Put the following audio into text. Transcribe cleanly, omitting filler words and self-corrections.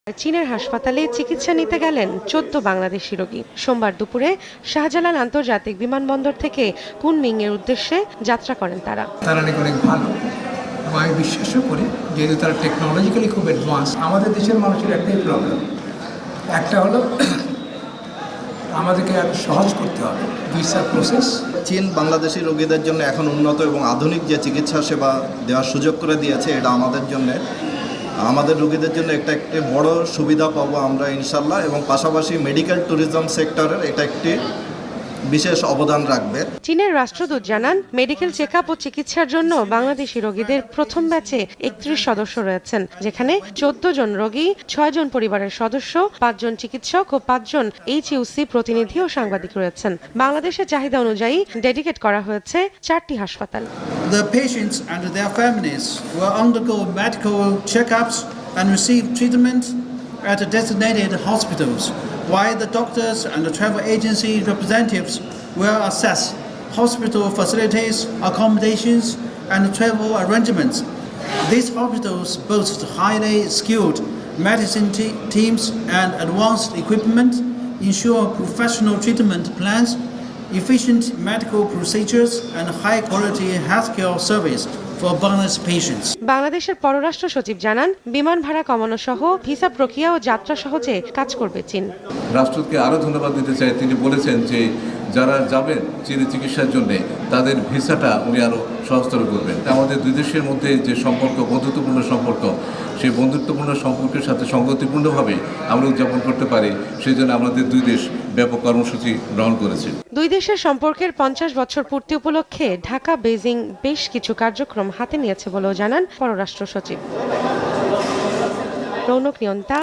চীনের হাসপাতালে চিকিৎসা নিতে গেলেন ১৪ বাংলাদেশি রোগী। সোমবার দুপুরে শাহজালাল আন্তর্জাতিক বিমানবন্দর থেকে কুনমিং এর উদ্দেশ্যে যাত্রা করেন তারা। তারা অনেক ভালো এবং আমি বিশ্বাসও করি, যেহেতু তারা টেকনোলজিক্যালি খুব অ্যাডভান্স। আমাদের দেশের মানুষের একটাই প্রবলেম, একটা হলো আমাদেরকে আরো সহজ করতে হবে ভিসা প্রসেস। চীন বাংলাদেশি রোগীদের জন্য এখন উন্নত এবং আধুনিক যে চিকিৎসা সেবা দেওয়ার সুযোগ করে দিয়েছে, এটা আমাদের রোগীদের জন্য একটি বড় সুবিধা পাবো আমরা ইনশাল্লাহ, এবং পাশাপাশি মেডিকেল ট্যুরিজম সেক্টরের এটা একটি বিশেষ অবদান রাখবে। চীনের রাষ্ট্রদূত জানান, মেডিকেল চেকআপ ও চিকিৎসার জন্য বাংলাদেশি রোগীদের প্রথম ব্যাচে ৩১ সদস্য রয়েছেন, যেখানে ১৪ জন রোগী, ৬ জন পরিবারের সদস্য, ৫ জন চিকিৎসক ও ৫ জন HUC প্রতিনিধি ও সাংবাদিক রয়েছেন। বাংলাদেশের চাহিদা অনুযায়ী ডেডিকেট করা হয়েছে ৪টি হাসপাতাল। The patients and their families will undergo medical checkups and receive treatment at designated hospitals, while the doctors and the travel agency representatives will assess hospital facilities, accommodations, and travel arrangements. These hospitals boast highly skilled medicine teams and advanced equipment, ensure professional treatment plans, efficient medical procedures, and high-quality healthcare service for Bangladesh patients. বাংলাদেশের পররাষ্ট্র সচিব জানান, বিমান ভাড়া কমানো সহ visa প্রক্রিয়া ও যাত্রা সহজে কাজ করবে চীন। রাষ্ট্রকে আরও ধন্যবাদ দিতে চাই, তিনি বলেছেন যে যারা যাবেন চীনে চিকিৎসার জন্য তাদের ভিসাটা উনি আরও সহজতর করবেন। আমাদের দুই দেশের মধ্যে যে সম্পর্ক, বন্ধুত্বপূর্ণ সম্পর্ক, সেই বন্ধুত্বপূর্ণ সম্পর্কের সাথে সঙ্গতিপূর্ণভাবে আমরা উদযাপন করতে পারি, সেই জন্য আমাদের দুই দেশ ব্যাপক কর্মসূচি গ্রহণ করেছে। দুই দেশের সম্পর্কের ৫০ বছর পূর্তি উপলক্ষে ঢাকা বেজিং বেশ কিছু কার্যক্রম হাতে নিয়েছে বলেও জানান পররাষ্ট্র সচিব। রৌনক নিয়ন্তা।